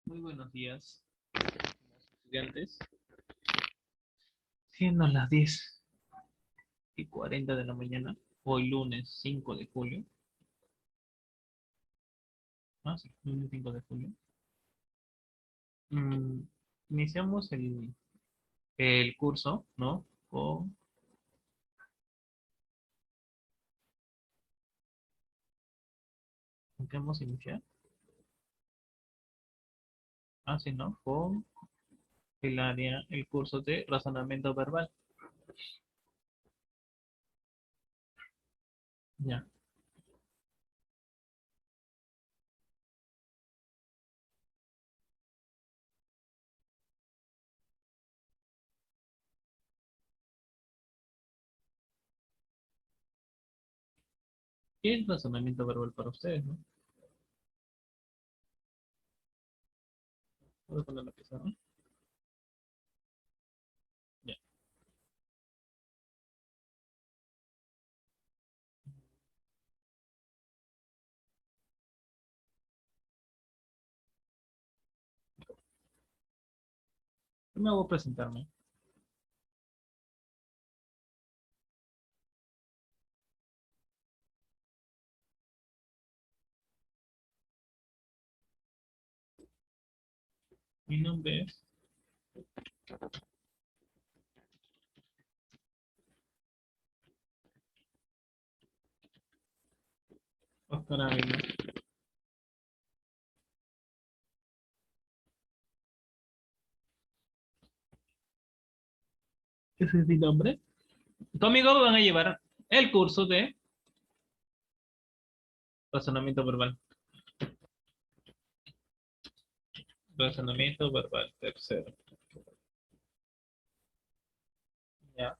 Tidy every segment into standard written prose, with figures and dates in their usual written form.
Muy buenos días, estudiantes. Siendo las 10:40 de la mañana, hoy lunes 5 de julio. Sí, lunes 5 de julio. Mm, Iniciamos el curso, ¿no? ¿Con qué hemos iniciado? Sí, ¿no? Con el curso de razonamiento verbal. Ya. ¿Qué es razonamiento verbal para ustedes, no? ¿Puedo poner la pizarra? Ya. Me voy a presentarme. Mi nombre es Oscar Ávila. Ese es mi nombre. Conmigo van a llevar el curso de razonamiento verbal. Razonamiento verbal, tercero. Ya.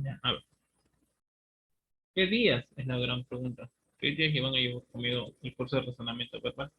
Ya. A ver, ¿qué días? Es la gran pregunta. ¿Qué días llevan a llevar conmigo el curso de razonamiento verbal?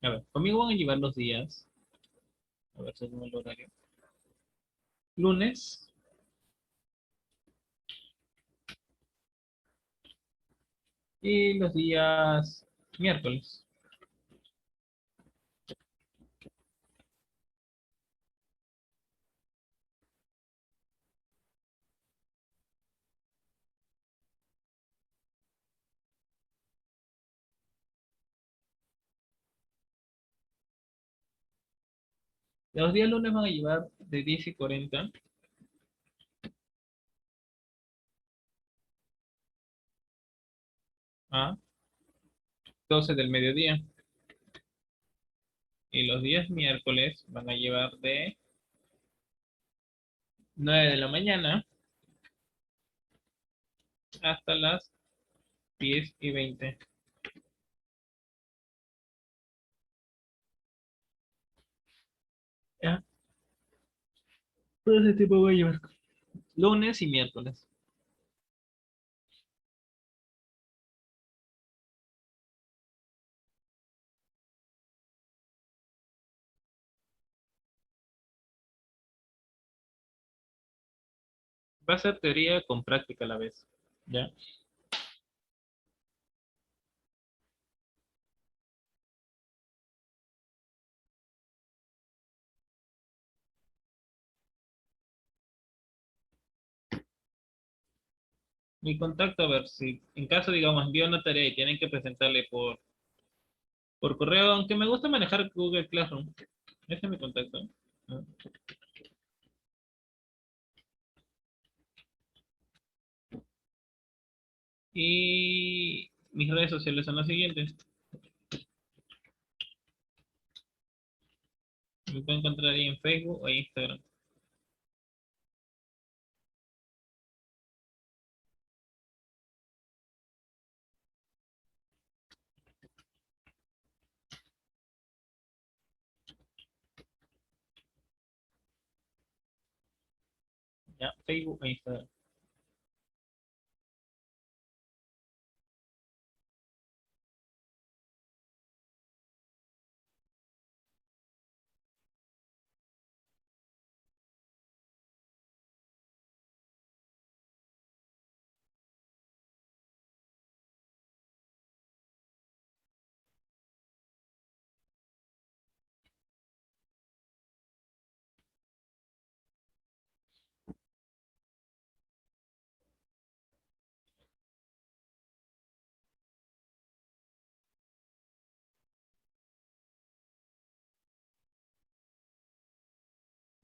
A ver, conmigo van a llevar los días, a ver según el horario. Lunes y los días miércoles. Los días lunes van a llevar de 10:40 a 12 del mediodía. Y los días miércoles van a llevar de 9 de la mañana hasta las 10:20. Ya, todo ese tipo voy a llevar. Lunes y miércoles. Va a ser teoría con práctica a la vez. ¿Ya? Mi contacto, a ver si en caso, digamos, envío una tarea y tienen que presentarle por correo, aunque me gusta manejar Google Classroom. Ese es mi contacto. Ah. Y mis redes sociales son las siguientes. Me pueden encontrar ahí en Facebook o Instagram. Ya, Facebook e Instagram.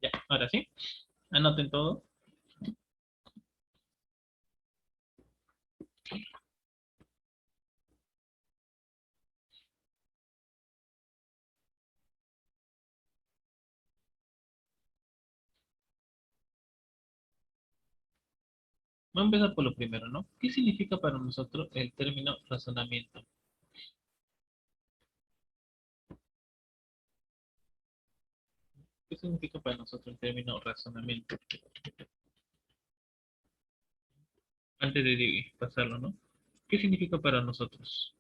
Ya, ahora sí. Anoten todo. Vamos a empezar por lo primero, ¿no? ¿Qué significa para nosotros el término razonamiento? ¿Qué significa para nosotros el término razonamiento? Antes de pasarlo, ¿no? ¿Qué significa para nosotros?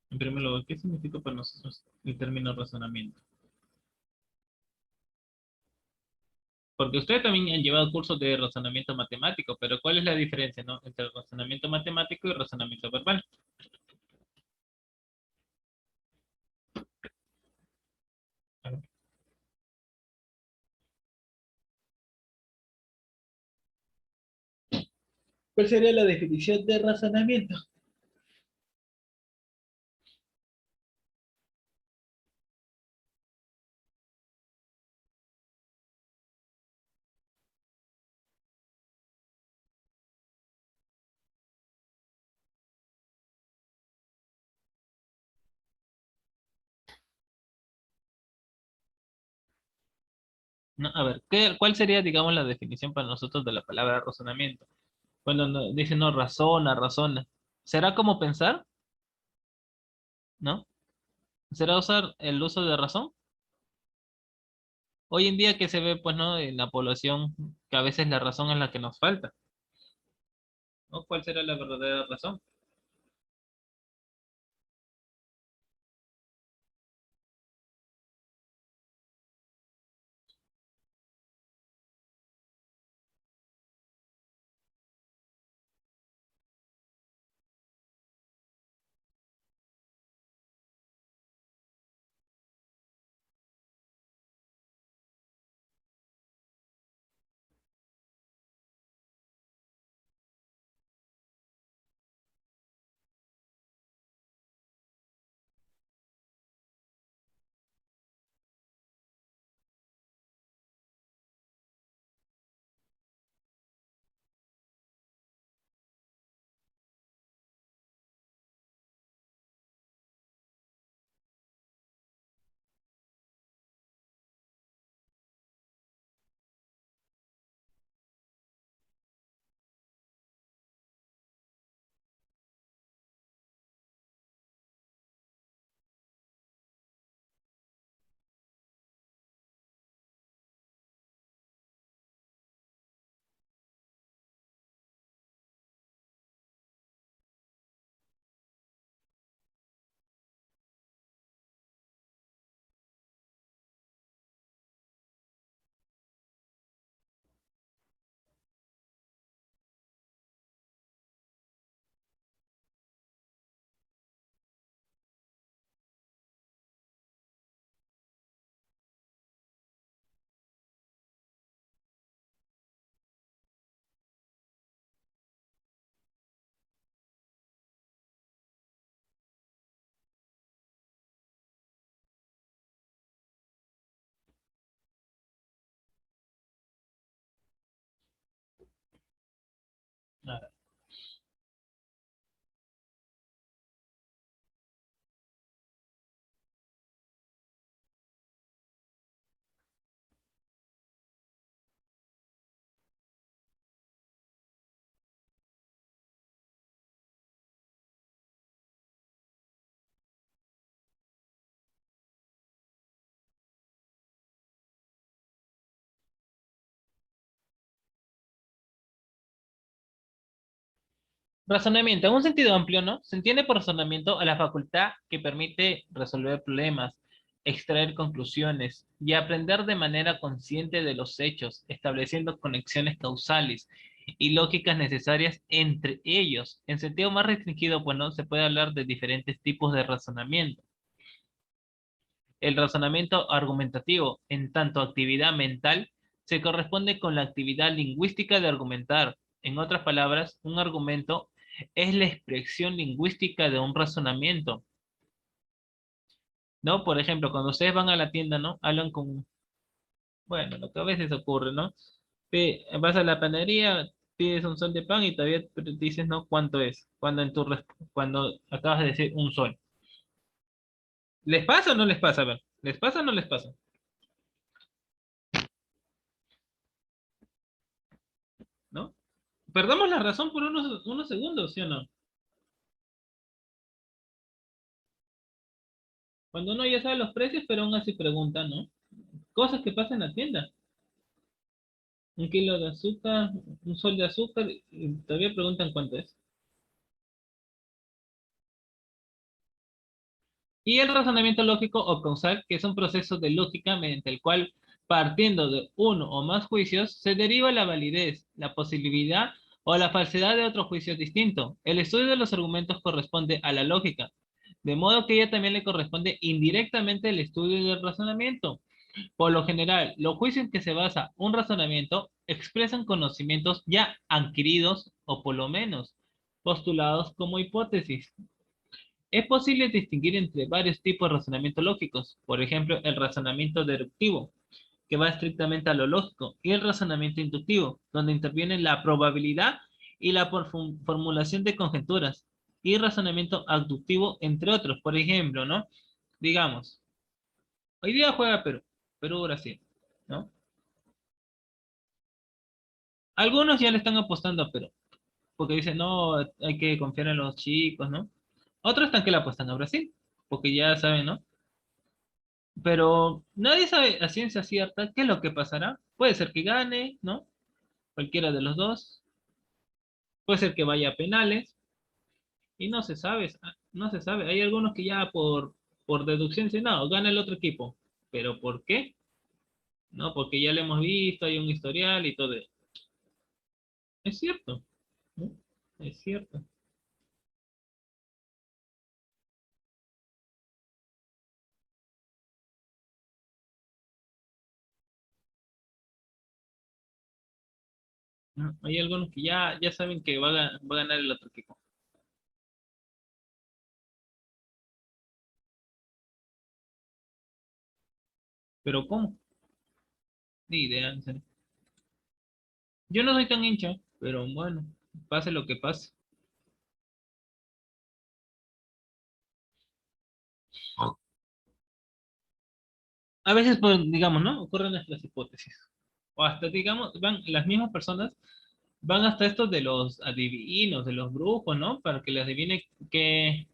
En primer lugar, ¿qué significa para nosotros el término razonamiento? Porque ustedes también han llevado cursos de razonamiento matemático, pero ¿cuál es la diferencia, no? Entre razonamiento matemático y razonamiento verbal. ¿Cuál sería la definición de razonamiento? No, a ver, ¿cuál sería, digamos, la definición para nosotros de la palabra razonamiento? Cuando dicen, no, razona, razona. ¿Será como pensar? ¿No? ¿Será usar el uso de razón? Hoy en día que se ve, pues, ¿no? En la población, que a veces la razón es la que nos falta, ¿no? ¿Cuál será la verdadera razón? A razonamiento, en un sentido amplio, ¿no? Se entiende por razonamiento a la facultad que permite resolver problemas, extraer conclusiones y aprender de manera consciente de los hechos, estableciendo conexiones causales y lógicas necesarias entre ellos. En sentido más restringido, pues no se puede hablar de diferentes tipos de razonamiento. El razonamiento argumentativo, en tanto actividad mental, se corresponde con la actividad lingüística de argumentar. En otras palabras, un argumento es la expresión lingüística de un razonamiento, ¿no? Por ejemplo, cuando ustedes van a la tienda, ¿no? Hablan con, bueno, lo que a veces ocurre, ¿no? Vas a la panadería, pides un sol de pan y todavía dices, ¿no? ¿Cuánto es? Cuando acabas de decir un sol. ¿Les pasa o no les pasa? A ver, ¿les pasa o no les pasa? ¿No? Perdamos la razón por unos segundos, ¿sí o no? Cuando uno ya sabe los precios, pero aún así pregunta, ¿no? Cosas que pasan en la tienda. Un kilo de azúcar, un sol de azúcar, y todavía preguntan cuánto es. Y el razonamiento lógico o causal, que es un proceso de lógica mediante el cual, partiendo de uno o más juicios, se deriva la validez, la posibilidad o la falsedad de otro juicio distinto. El estudio de los argumentos corresponde a la lógica, de modo que ella también le corresponde indirectamente el estudio del razonamiento. Por lo general, los juicios en que se basa un razonamiento expresan conocimientos ya adquiridos o por lo menos postulados como hipótesis. Es posible distinguir entre varios tipos de razonamiento lógicos, por ejemplo, el razonamiento deductivo, que va estrictamente a lo lógico, y el razonamiento inductivo, donde interviene la probabilidad y la formulación de conjeturas, y razonamiento abductivo, entre otros. Por ejemplo, ¿no? Digamos, hoy día juega Perú, Perú-Brasil, ¿no? Algunos ya le están apostando a Perú, porque dicen, no, hay que confiar en los chicos, ¿no? Otros están que le apuestan a Brasil, porque ya saben, ¿no? Pero nadie sabe a ciencia cierta qué es lo que pasará. Puede ser que gane, ¿no? Cualquiera de los dos. Puede ser que vaya a penales y no se sabe, no se sabe. Hay algunos que ya por deducción dicen, no, gana el otro equipo. ¿Pero por qué? No, porque ya lo hemos visto, hay un historial y todo. Es cierto, ¿no? Es cierto. ¿No? Hay algunos que ya saben que va a ganar el otro equipo. ¿Pero cómo? Ni idea, en serio. Yo no soy tan hincha, pero bueno, pase lo que pase. A veces, pues, digamos, ¿no? Ocurren nuestras hipótesis. O hasta, digamos, van las mismas personas, van hasta estos de los adivinos, de los brujos, ¿no? Para que les adivine que...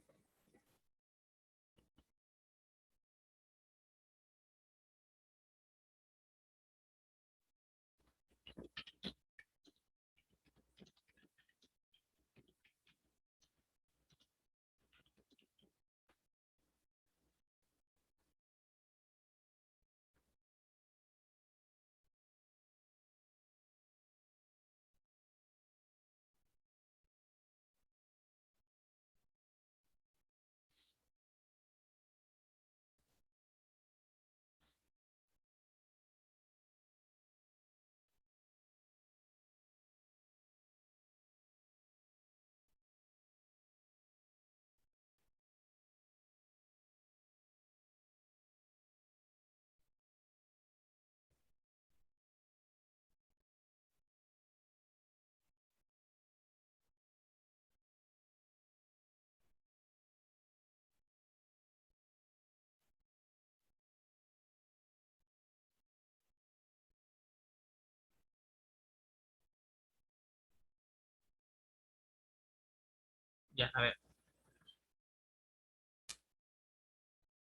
Ya, a ver.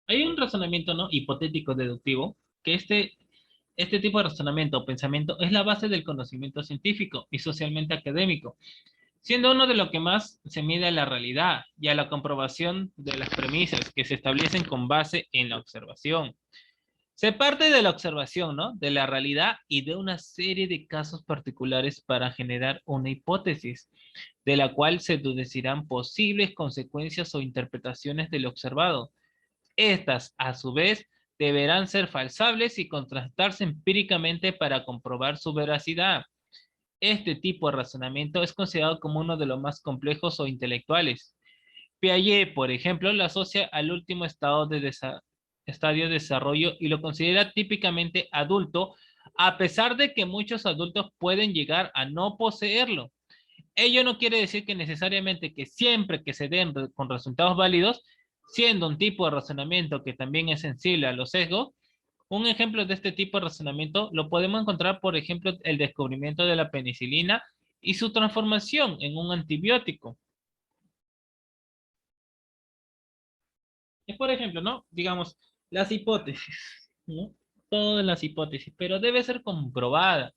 Hay un razonamiento, ¿no? Hipotético deductivo, que este tipo de razonamiento o pensamiento es la base del conocimiento científico y socialmente académico, siendo uno de lo que más se mide a la realidad y a la comprobación de las premisas que se establecen con base en la observación. Se parte de la observación, ¿no? De la realidad y de una serie de casos particulares para generar una hipótesis, de la cual se deducirán posibles consecuencias o interpretaciones del observado. Estas, a su vez, deberán ser falsables y contrastarse empíricamente para comprobar su veracidad. Este tipo de razonamiento es considerado como uno de los más complejos o intelectuales. Piaget, por ejemplo, lo asocia al último estadio de desarrollo y lo considera típicamente adulto, a pesar de que muchos adultos pueden llegar a no poseerlo. Ello no quiere decir que necesariamente que siempre que se den con resultados válidos, siendo un tipo de razonamiento que también es sensible a los sesgos, un ejemplo de este tipo de razonamiento lo podemos encontrar, por ejemplo, el descubrimiento de la penicilina y su transformación en un antibiótico. Es, por ejemplo, ¿no? Digamos, las hipótesis, ¿no? Todas las hipótesis, pero debe ser comprobada,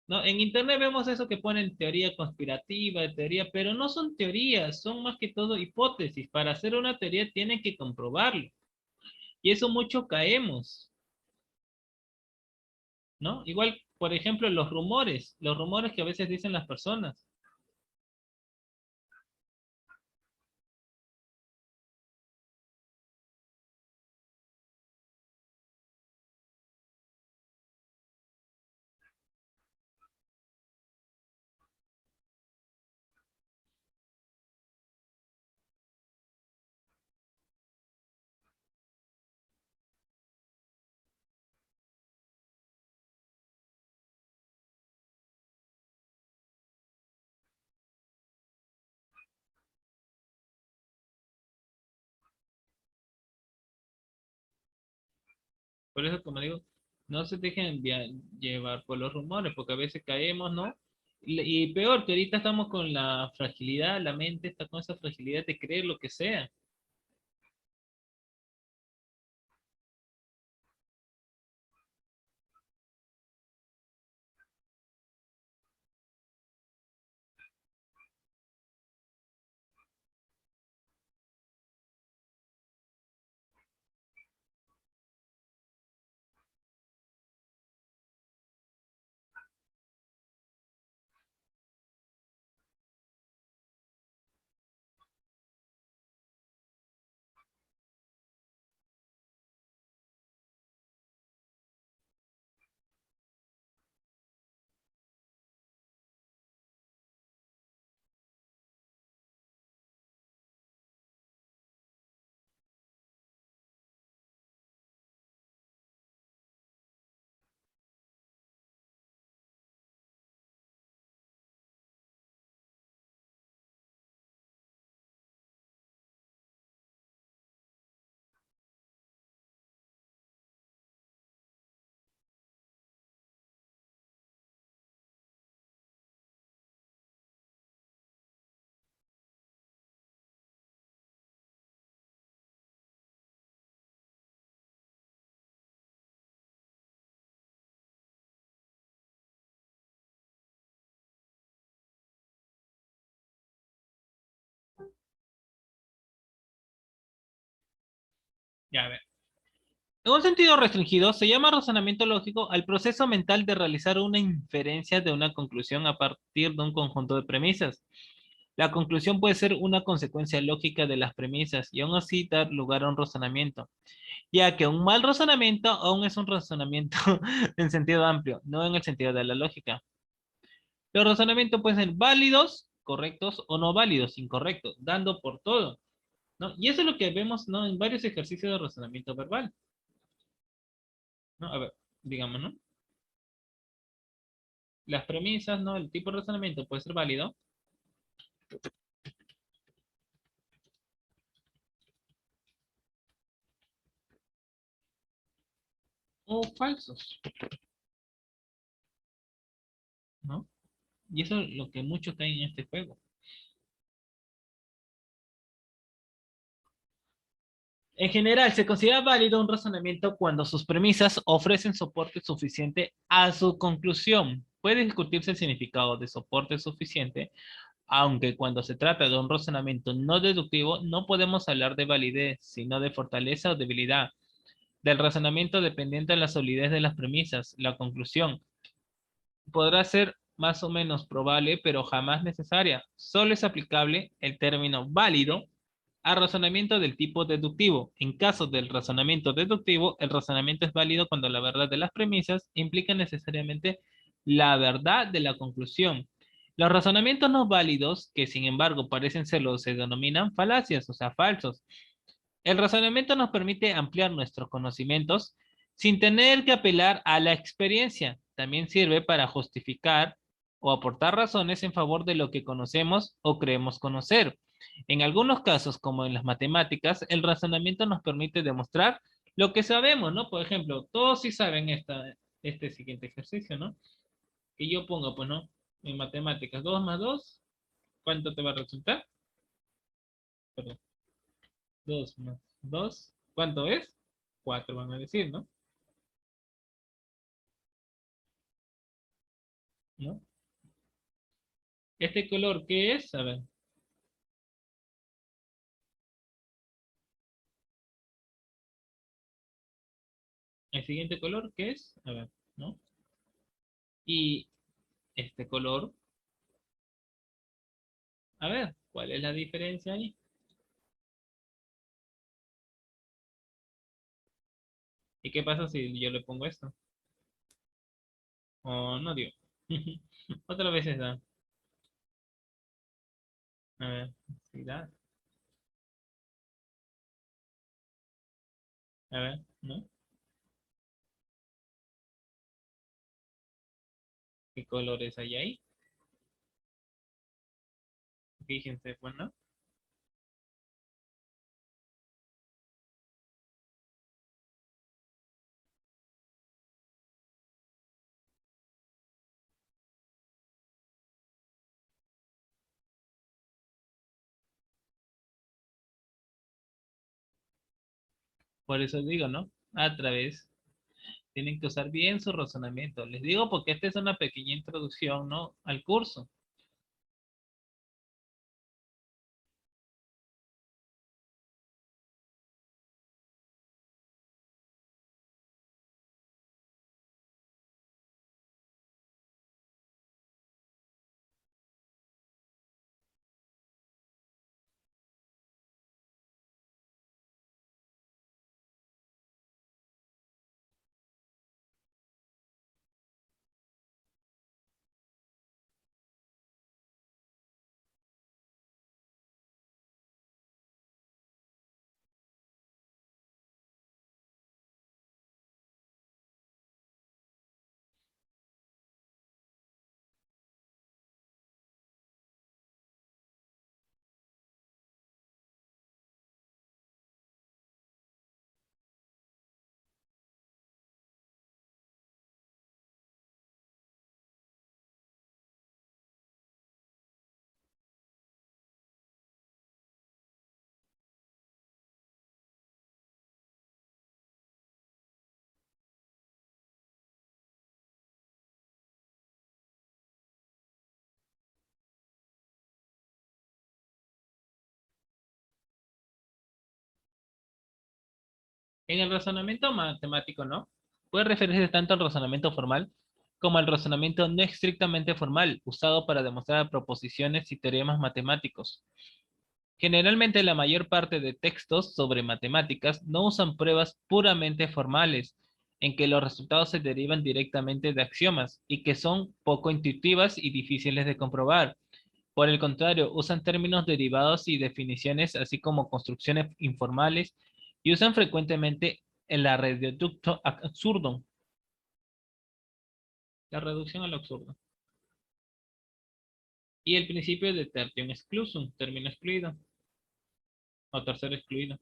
¿no? En internet vemos eso que ponen teoría conspirativa, teoría, pero no son teorías, son más que todo hipótesis. Para hacer una teoría tienen que comprobarlo. Y eso mucho caemos, ¿no? Igual, por ejemplo, los rumores que a veces dicen las personas. Por eso, como digo, no se dejen llevar por los rumores, porque a veces caemos, ¿no? Y peor, que ahorita estamos con la fragilidad, la mente está con esa fragilidad de creer lo que sea. Ya, a ver. En un sentido restringido, se llama razonamiento lógico al proceso mental de realizar una inferencia de una conclusión a partir de un conjunto de premisas. La conclusión puede ser una consecuencia lógica de las premisas y aún así dar lugar a un razonamiento, ya que un mal razonamiento aún es un razonamiento en sentido amplio, no en el sentido de la lógica. Los razonamientos pueden ser válidos, correctos o no válidos, incorrectos, dando por todo, ¿no? Y eso es lo que vemos, ¿no? En varios ejercicios de razonamiento verbal, ¿no? A ver, digamos, ¿no? Las premisas, ¿no? El tipo de razonamiento puede ser válido o falsos, ¿no? Y eso es lo que muchos caen en este juego. En general, se considera válido un razonamiento cuando sus premisas ofrecen soporte suficiente a su conclusión. Puede discutirse el significado de soporte suficiente, aunque cuando se trata de un razonamiento no deductivo, no podemos hablar de validez, sino de fortaleza o debilidad del razonamiento dependiente de la solidez de las premisas. La conclusión podrá ser más o menos probable, pero jamás necesaria. Solo es aplicable el término válido a razonamiento del tipo deductivo. En caso del razonamiento deductivo, el razonamiento es válido cuando la verdad de las premisas implica necesariamente la verdad de la conclusión. Los razonamientos no válidos, que sin embargo parecen serlo, se denominan falacias, o sea, falsos. El razonamiento nos permite ampliar nuestros conocimientos sin tener que apelar a la experiencia. También sirve para justificar o aportar razones en favor de lo que conocemos o creemos conocer. En algunos casos, como en las matemáticas, el razonamiento nos permite demostrar lo que sabemos, ¿no? Por ejemplo, todos sí saben este siguiente ejercicio, ¿no? Que yo pongo, pues, ¿no? En matemáticas, 2 más 2, ¿cuánto te va a resultar? Perdón, 2 más 2, ¿cuánto es? 4 van a decir, ¿no? ¿No? ¿Este color qué es? A ver, el siguiente color ¿qué es? A ver, ¿no? Y este color, a ver, ¿cuál es la diferencia ahí? ¿Y qué pasa si yo le pongo esto? Oh, no dio. Otra vez esa. A ver, sí da. A ver, ¿no? ¿Qué colores hay ahí? Fíjense, pues, ¿no? Por eso digo, ¿no? A través, tienen que usar bien su razonamiento. Les digo porque esta es una pequeña introducción, ¿no? Al curso. En el razonamiento matemático, ¿no? Puede referirse tanto al razonamiento formal como al razonamiento no estrictamente formal, usado para demostrar proposiciones y teoremas matemáticos. Generalmente la mayor parte de textos sobre matemáticas no usan pruebas puramente formales, en que los resultados se derivan directamente de axiomas y que son poco intuitivas y difíciles de comprobar. Por el contrario, usan términos derivados y definiciones, así como construcciones informales, y usan frecuentemente el reducto ad absurdum, la reducción al absurdo, y el principio de tertium exclusum, término excluido, o tercero excluido.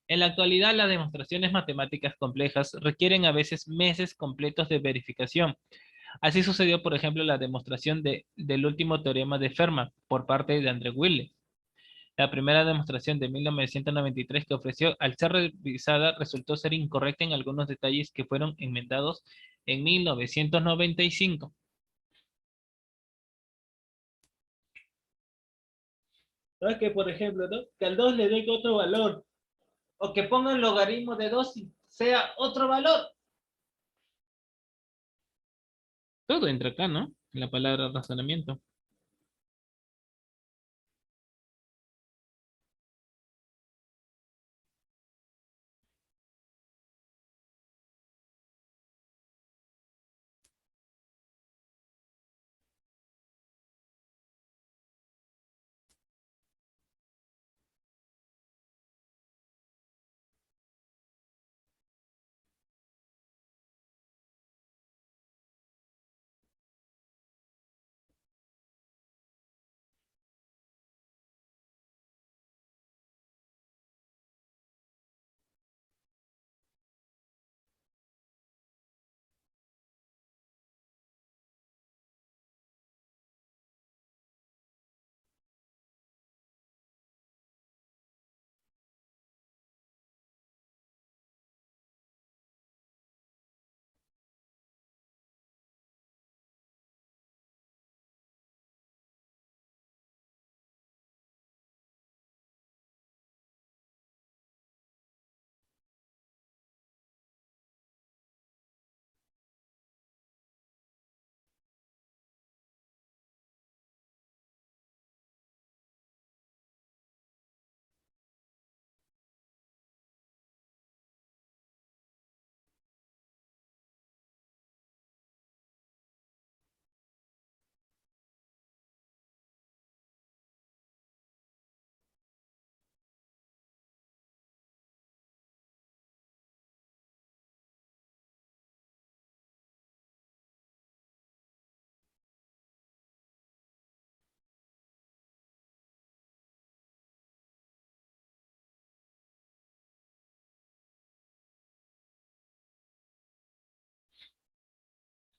En la actualidad, las demostraciones matemáticas complejas requieren a veces meses completos de verificación. Así sucedió, por ejemplo, la demostración del último teorema de Fermat por parte de André Wille. La primera demostración de 1993 que ofreció, al ser revisada, resultó ser incorrecta en algunos detalles que fueron enmendados en 1995. No es que, por ejemplo, ¿no? Que al 2 le den otro valor, o que pongan logaritmo de 2 y sea otro valor. Todo entra acá, ¿no? En la palabra razonamiento.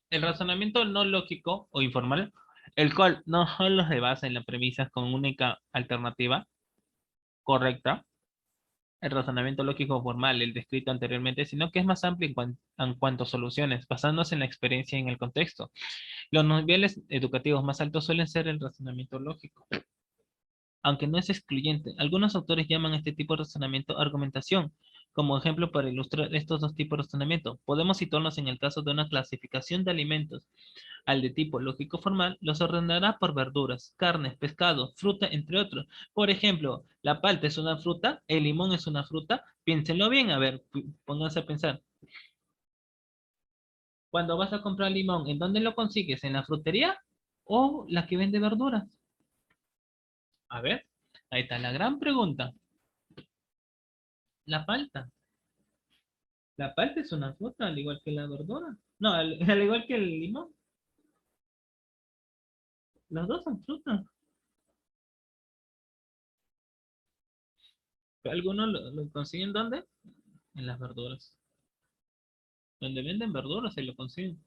El razonamiento no lógico o informal, el cual no solo se basa en las premisas con única alternativa correcta, el razonamiento lógico formal, el descrito anteriormente, sino que es más amplio en cuanto a soluciones, basándose en la experiencia y en el contexto. Los niveles educativos más altos suelen ser el razonamiento lógico, aunque no es excluyente. Algunos autores llaman a este tipo de razonamiento argumentación. Como ejemplo para ilustrar estos dos tipos de razonamiento, podemos situarnos en el caso de una clasificación de alimentos. Al de tipo lógico formal, los ordenará por verduras, carnes, pescado, fruta, entre otros. Por ejemplo, la palta es una fruta, el limón es una fruta. Piénsenlo bien, a ver, pónganse a pensar. Cuando vas a comprar limón, ¿en dónde lo consigues? ¿En la frutería o la que vende verduras? A ver, ahí está la gran pregunta. La palta. La palta es una fruta, al igual que la verdura. No, al igual que el limón. Los dos son frutas. Algunos lo consiguen ¿dónde? En las verduras. Donde venden verduras se lo consiguen.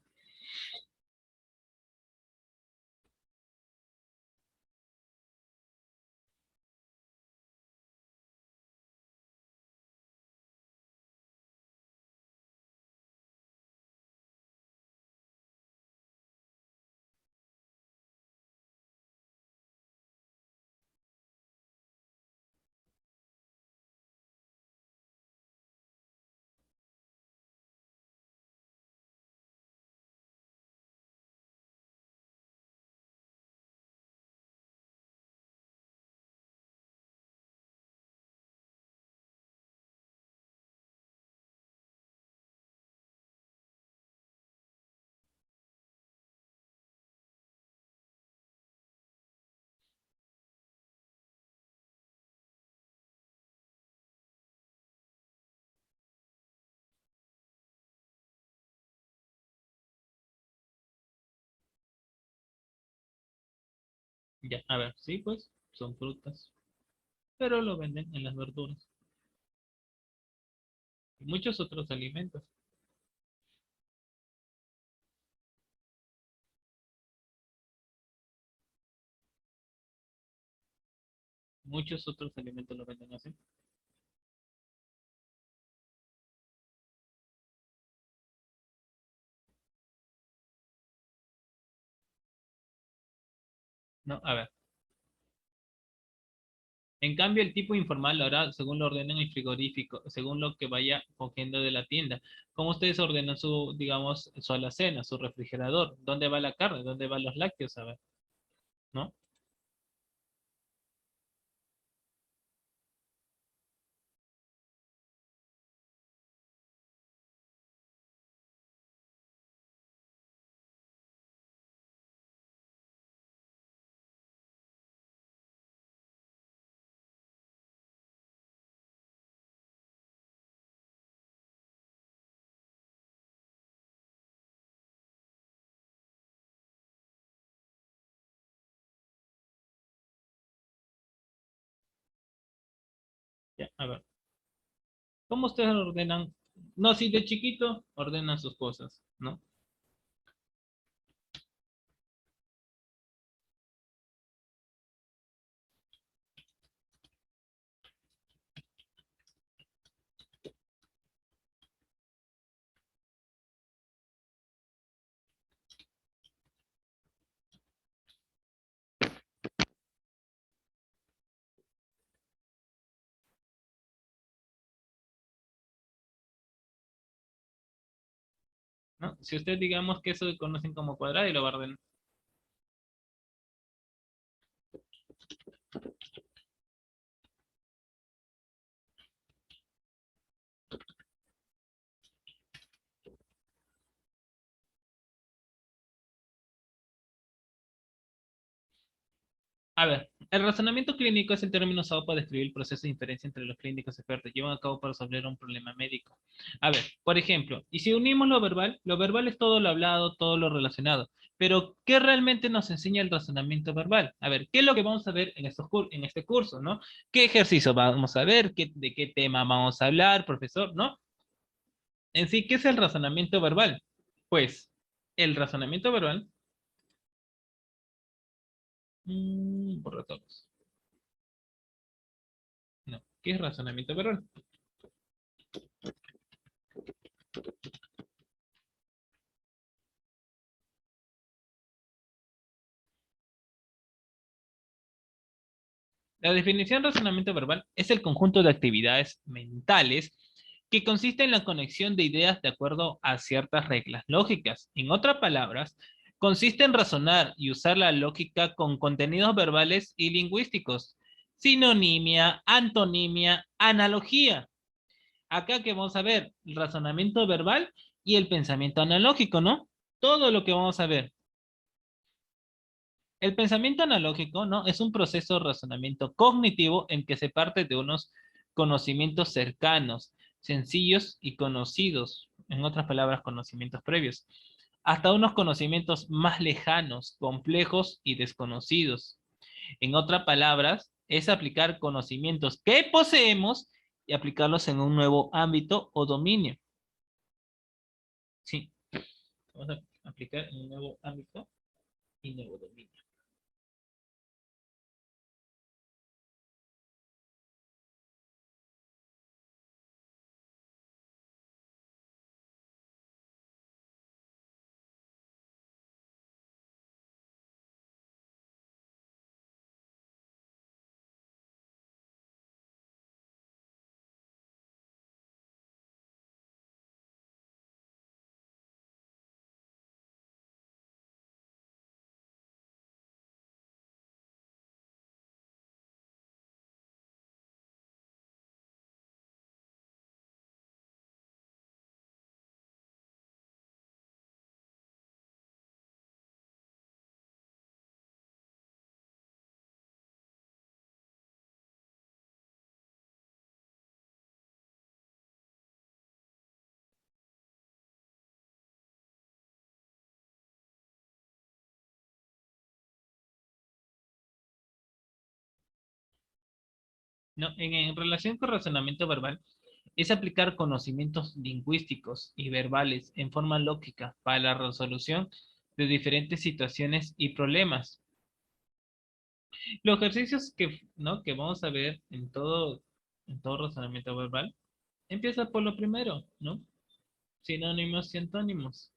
Ya, a ver, sí, pues, son frutas. Pero lo venden en las verduras. Y muchos otros alimentos. Muchos otros alimentos lo venden así. No, a ver. En cambio, el tipo informal lo hará según lo ordenen el frigorífico, según lo que vaya cogiendo de la tienda. ¿Cómo ustedes ordenan su, digamos, su alacena, su refrigerador? ¿Dónde va la carne? ¿Dónde van los lácteos? A ver, ¿no? Ya, a ver. ¿Cómo ustedes ordenan? No, si de chiquito ordenan sus cosas, ¿no? ¿No? Si ustedes digamos que eso conocen como cuadrado y lo ordenan. A ver, el razonamiento clínico es el término usado para describir el proceso de inferencia entre los clínicos expertos llevan a cabo para resolver un problema médico. A ver, por ejemplo, y si unimos lo verbal es todo lo hablado, todo lo relacionado. Pero, ¿qué realmente nos enseña el razonamiento verbal? A ver, ¿qué es lo que vamos a ver en, en este curso, ¿no? ¿Qué ejercicio vamos a ver? ¿De qué tema vamos a hablar, profesor? ¿No? En sí, ¿qué es el razonamiento verbal? Pues, el razonamiento verbal, borra todos. No, ¿qué es razonamiento verbal? La definición de razonamiento verbal es el conjunto de actividades mentales que consiste en la conexión de ideas de acuerdo a ciertas reglas lógicas. En otras palabras, consiste en razonar y usar la lógica con contenidos verbales y lingüísticos. Sinonimia, antonimia, analogía. Acá que vamos a ver el razonamiento verbal y el pensamiento analógico, ¿no? Todo lo que vamos a ver. El pensamiento analógico, ¿no? Es un proceso de razonamiento cognitivo en que se parte de unos conocimientos cercanos, sencillos y conocidos, en otras palabras, conocimientos previos, hasta unos conocimientos más lejanos, complejos y desconocidos. En otras palabras, es aplicar conocimientos que poseemos y aplicarlos en un nuevo ámbito o dominio. Sí, vamos a aplicar en un nuevo ámbito y nuevo dominio. No, en relación con razonamiento verbal, es aplicar conocimientos lingüísticos y verbales en forma lógica para la resolución de diferentes situaciones y problemas. Los ejercicios que, ¿no? que vamos a ver en todo razonamiento verbal, empieza por lo primero, ¿no? Sinónimos y antónimos.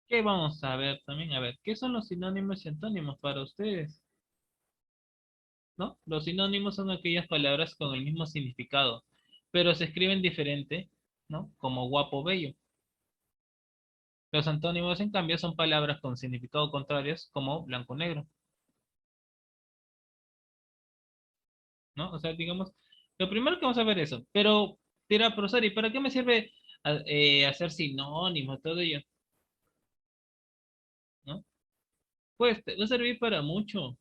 ¿Qué vamos a ver también? A ver, ¿qué son los sinónimos y antónimos para ustedes? ¿No? Los sinónimos son aquellas palabras con el mismo significado, pero se escriben diferente, ¿no? Como guapo, bello. Los antónimos, en cambio, son palabras con significado contrarios, como blanco, negro, ¿no? O sea, digamos, lo primero que vamos a ver eso, pero, tira, profesor, ¿y para qué me sirve hacer sinónimos, todo ello? ¿No? Pues te va a servir para mucho.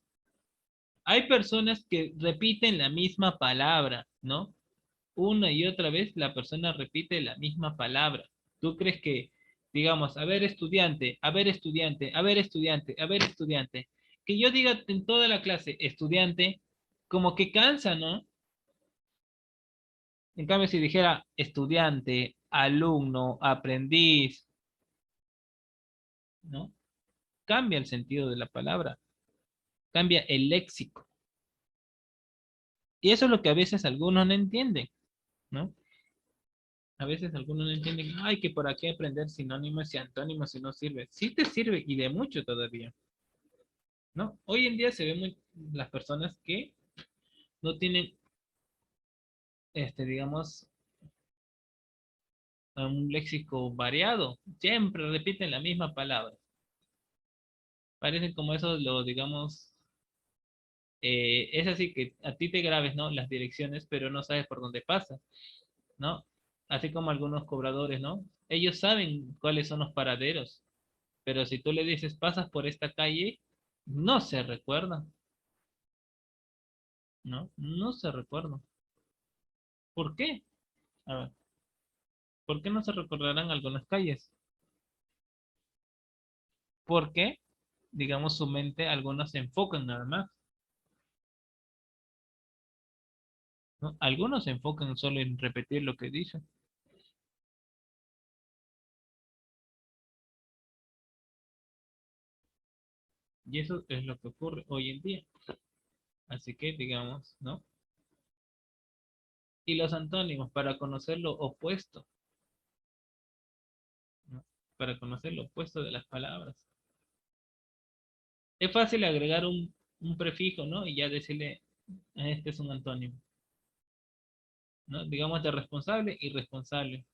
Hay personas que repiten la misma palabra, ¿no? Una y otra vez la persona repite la misma palabra. ¿Tú crees que, digamos, a ver estudiante, a ver estudiante, a ver estudiante, a ver estudiante, que yo diga en toda la clase estudiante, como que cansa, ¿no? En cambio, si dijera estudiante, alumno, aprendiz, ¿no? Cambia el sentido de la palabra, cambia el léxico. Y eso es lo que a veces algunos no entienden, ¿no? A veces algunos no entienden, ay, que por aquí aprender sinónimos y antónimos si no sirve. Sí te sirve y de mucho todavía, ¿no? Hoy en día se ven las personas que no tienen, digamos, un léxico variado. Siempre repiten la misma palabra. Parecen como esos, lo, digamos, es así que a ti te grabes, ¿no? Las direcciones, pero no sabes por dónde pasa, ¿no? Así como algunos cobradores, ¿no? Ellos saben cuáles son los paraderos, pero si tú le dices pasas por esta calle, no se recuerda, ¿no? No se recuerda. ¿Por qué? A ver, ¿por qué no se recordarán algunas calles? Porque, digamos, su mente, algunos se enfocan nada más, ¿no? Algunos se enfocan solo en repetir lo que dicen. Y eso es lo que ocurre hoy en día. Así que, digamos, ¿no? Y los antónimos, para conocer lo opuesto, ¿no? Para conocer lo opuesto de las palabras. Es fácil agregar un prefijo, ¿no? Y ya decirle, este es un antónimo, ¿no? Digamos de responsable, irresponsable.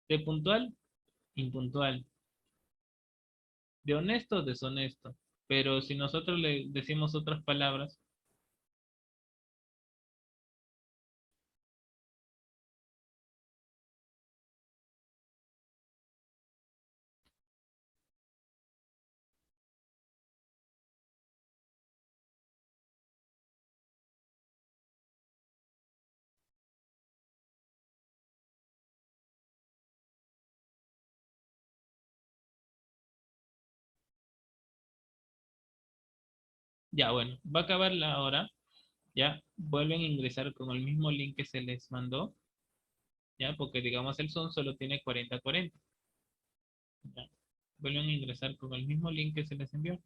De puntual, impuntual. De honesto, deshonesto. Pero si nosotros le decimos otras palabras, ya bueno, va a acabar la hora, ya vuelven a ingresar con el mismo link que se les mandó, ya, porque digamos el Zoom solo tiene 40-40. Ya. Vuelven a ingresar con el mismo link que se les envió.